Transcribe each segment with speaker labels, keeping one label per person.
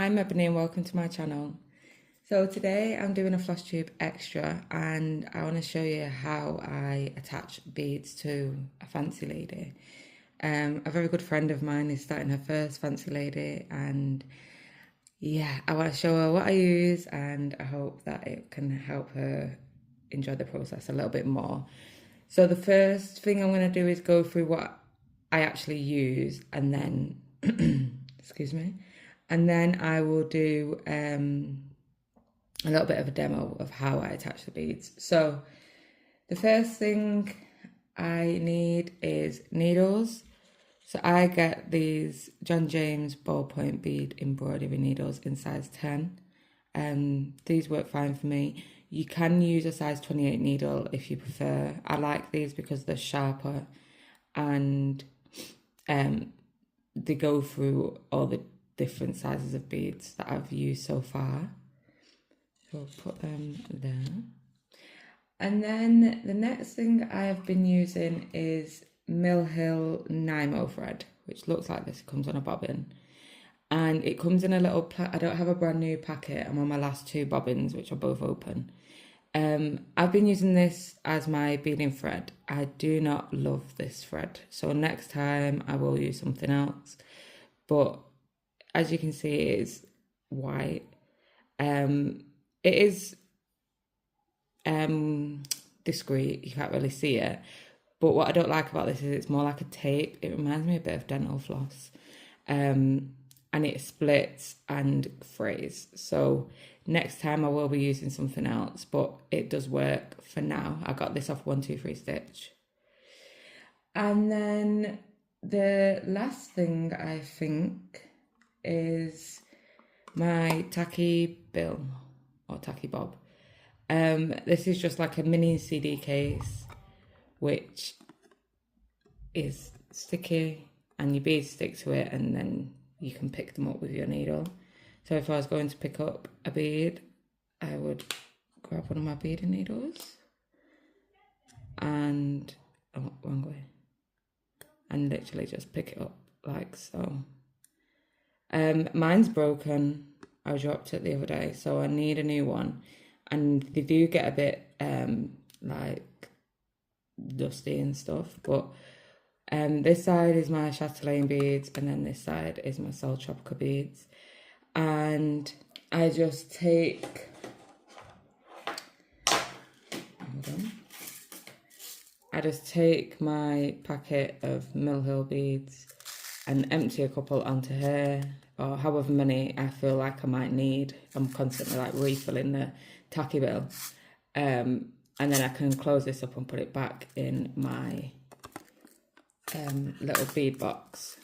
Speaker 1: I'm Ebony and welcome to my channel. So today I'm doing a floss tube extra and I want to show you how I attach beads to a fancy lady. A very good friend of mine is starting her first fancy lady and yeah, I want to show her what I use and I hope that it can help her enjoy the process a little bit more. So the first thing I'm going to do is go through what I actually use and then, excuse me, and then I will do a little bit of a demo of how I attach the beads. So the first thing I need is needles. So I get these John James ballpoint bead embroidery needles in size 10. These work fine for me. You can use a size 28 needle if you prefer. I like these because they're sharper and they go through all the different sizes of beads that I've used so far. So I'll put them there. And then the next thing I have been using is Mill Hill Nymo thread, which looks like this. It comes on a bobbin. And it comes in a little, I don't have a brand new packet. I'm on my last two bobbins, which are both open. I've been using this as my beading thread. I do not love this thread. So next time I will use something else. But as you can see, it is white. It is discreet. You can't really see it. But what I don't like about this is it's more like a tape. It reminds me a bit of dental floss. And it splits and frays. So next time I will be using something else, but it does work for now. I got this off 1-2-3 Stitch. And then the last thing I think is my tacky bill or tacky bob. This is just like a mini CD case, which is sticky and your beads stick to it and then you can pick them up with your needle. So if I was going to pick up a bead, I would grab one of my beading needles and, oh, wrong way, and literally just pick it up like so. Mine's broken. I dropped it the other day, so I need a new one. And they do get a bit like dusty and stuff, but this side is my chatelaine beads and then this side is my Soul Tropica beads. And I just take, hold on, I just take my packet of Mill Hill beads and empty a couple onto here, or however many I feel like I might need. I'm constantly like refilling the tacky bill. And then I can close this up and put it back in my little bead box.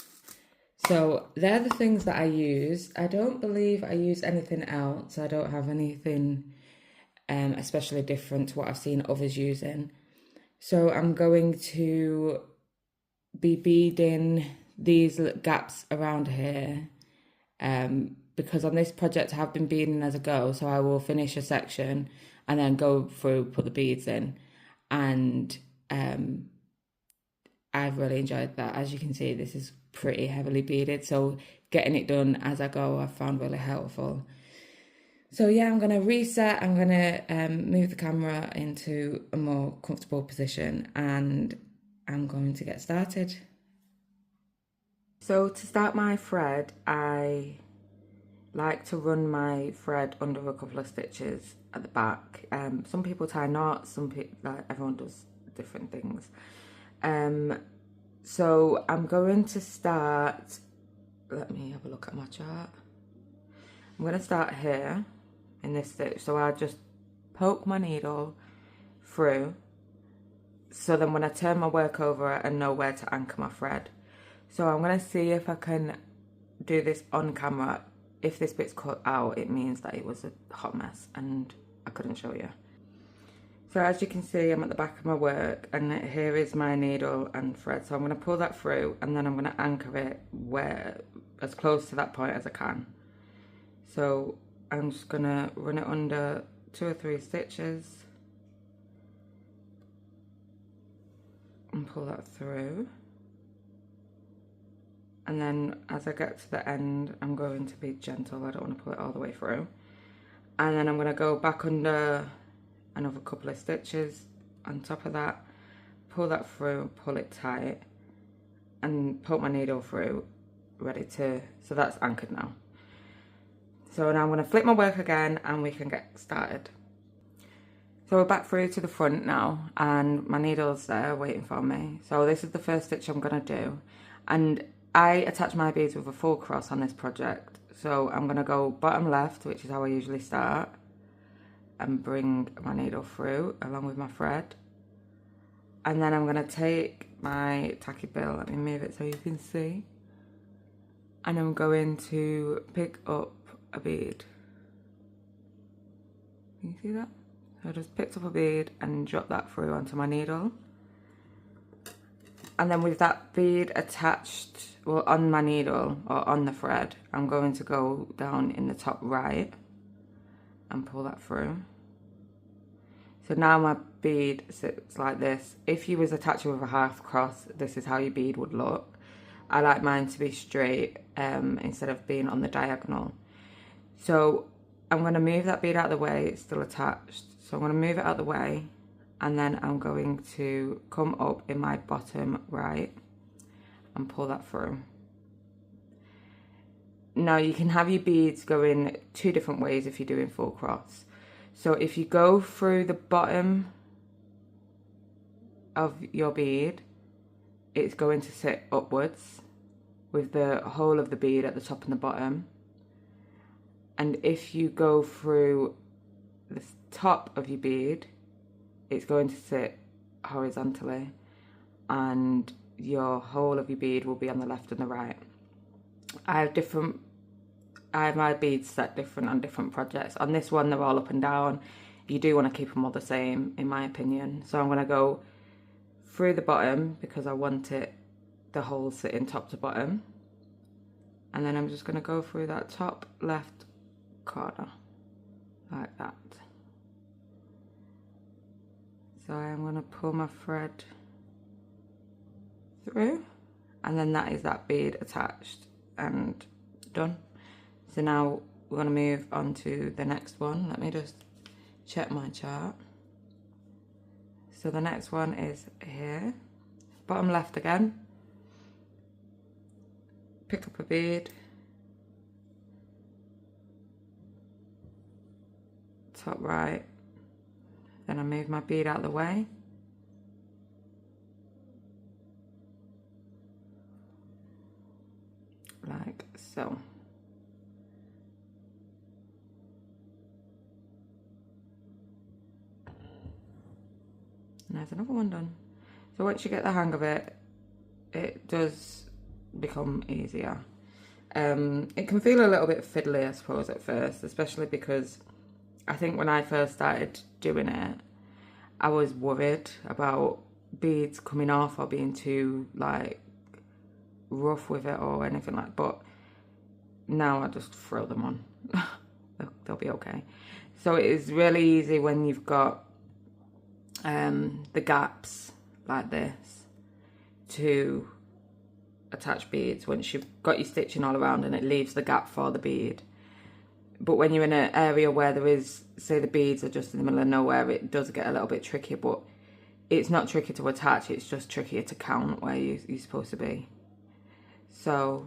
Speaker 1: So they're the things that I use. I don't believe I use anything else. I don't have anything especially different to what I've seen others using. So I'm going to be beading these gaps around here because on this project I have been beading as I go. So I will finish a section and then go through, put the beads in, and I've really enjoyed that. As you can see, this is pretty heavily beaded, so getting it done as I go I've found really helpful. So yeah, I'm going to reset. I'm going to move the camera into a more comfortable position and I'm going to get started. So to start my thread, I like to run my thread under a couple of stitches at the back. Some people tie knots, some people, like, everyone does different things. So I'm going to start, let me have a look at my chart. I'm going to start here in this stitch. So I'll just poke my needle through. So then when I turn my work over, I know where to anchor my thread. So I'm going to see if I can do this on camera. If this bit's cut out, it means that it was a hot mess and I couldn't show you. So as you can see, I'm at the back of my work and here is my needle and thread. So I'm going to pull that through and then I'm going to anchor it where, as close to that point as I can. So I'm just going to run it under 2 or 3 stitches and pull that through. And then as I get to the end, I'm going to be gentle. I don't want to pull it all the way through. And then I'm going to go back under another couple of stitches on top of that, pull that through, pull it tight, and poke my needle through, ready to, so that's anchored now. So now I'm going to flip my work again and we can get started. So we're back through to the front now and my needle's there waiting for me. So this is the first stitch I'm going to do. And I attach my beads with a full cross on this project. So I'm going to go bottom left, which is how I usually start, and bring my needle through along with my thread. And then I'm going to take my tacky bill, let me move it so you can see. And I'm going to pick up a bead. Can you see that? So I just picked up a bead and dropped that through onto my needle. And then with that bead attached, well, on my needle or on the thread, I'm going to go down in the top right and pull that through. So now my bead sits like this. If you was attaching with a half cross, this is how your bead would look. I like mine to be straight instead of being on the diagonal. So I'm going to move that bead out of the way, it's still attached. So I'm going to move it out of the way. And then I'm going to come up in my bottom right and pull that through. Now you can have your beads going two different ways if you're doing full cross. So if you go through the bottom of your bead, it's going to sit upwards with the whole of the bead at the top and the bottom. And if you go through the top of your bead, it's going to sit horizontally and your whole of your bead will be on the left and the right. I have my beads set different on different projects. On this one, they're all up and down. You do want to keep them all the same, in my opinion. So I'm going to go through the bottom because I want it, the whole sitting top to bottom. And then I'm just going to go through that top left corner, like that. So I'm going to pull my thread through, and then that is that bead attached and done. So now we're going to move on to the next one. Let me just check my chart. So the next one is here, bottom left again. Pick up a bead, top right. Then I move my bead out of the way. Like so. And there's another one done. So once you get the hang of it, it does become easier. It can feel a little bit fiddly, I suppose, at first, especially because I think when I first started doing it, I was worried about beads coming off or being too like rough with it or anything like that. But now I just throw them on. They'll be okay. So it is really easy when you've got the gaps like this to attach beads once you've got your stitching all around and it leaves the gap for the bead. But when you're in an area where there is, say the beads are just in the middle of nowhere, it does get a little bit tricky, but it's not tricky to attach, it's just trickier to count where you're supposed to be. So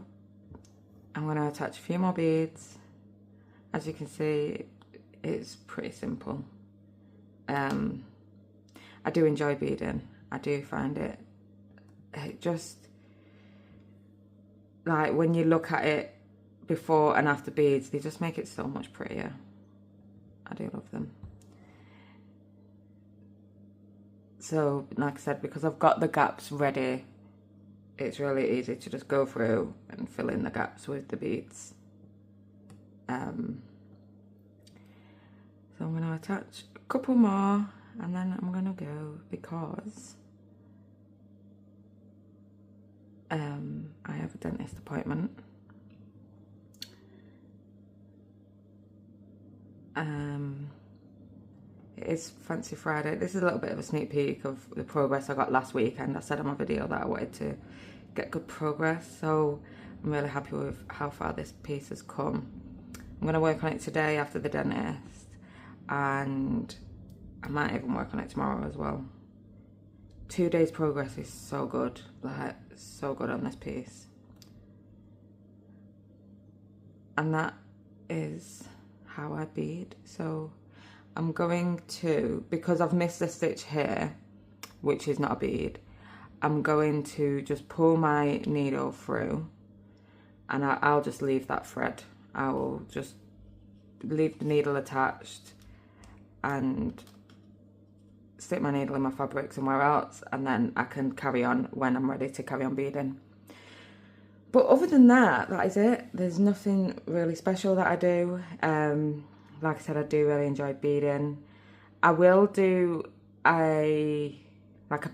Speaker 1: I'm going to attach a few more beads. As you can see, it's pretty simple. I do enjoy beading. I do find it just, like when you look at it before and after beads, they just make it so much prettier. I do love them. So like I said, because I've got the gaps ready, it's really easy to just go through and fill in the gaps with the beads. So I'm going to attach a couple more and then I'm going to go because I have a dentist appointment. It is Fancy Friday. This is a little bit of a sneak peek of the progress I got last weekend. I said in my video that I wanted to get good progress, so I'm really happy with how far this piece has come. I'm going to work on it today after the dentist, and I might even work on it tomorrow as well. 2 days progress is so good, like so good on this piece. And that is how I bead. So I'm going to, because I've missed a stitch here, which is not a bead, I'm going to just pull my needle through, and I'll just leave that thread. I will just leave the needle attached and stick my needle in my fabric somewhere else, and then I can carry on when I'm ready to carry on beading. But other than that, that is it. There's nothing really special that I do. Like I said, I do really enjoy beading. I will do a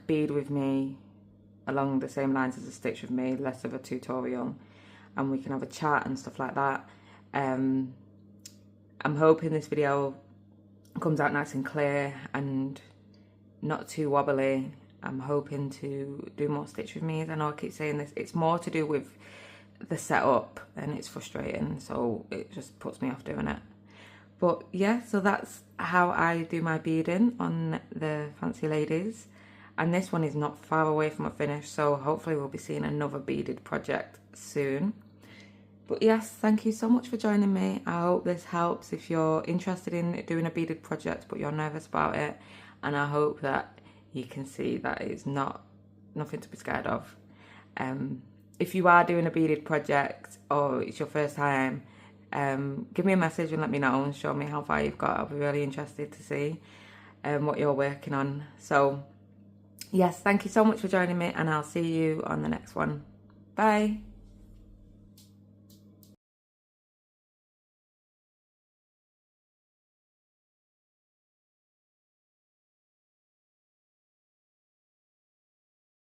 Speaker 1: bead with me along the same lines as a stitch with me, less of a tutorial, and we can have a chat and stuff like that. I'm hoping this video comes out nice and clear and not too wobbly. I'm hoping to do more stitch with me. I know I keep saying this, it's more to do with the setup, and it's frustrating, so it just puts me off doing it. But yeah, so that's how I do my beading on the Fancy Ladies. And this one is not far away from a finish, so hopefully we'll be seeing another beaded project soon. But yes, thank you so much for joining me. I hope this helps if you're interested in doing a beaded project but you're nervous about it. And I hope that you can see that it's nothing to be scared of. If you are doing a beaded project or it's your first time, give me a message and let me know and show me how far you've got. I'll be really interested to see what you're working on. So yes, thank you so much for joining me, and I'll see you on the next one. Bye.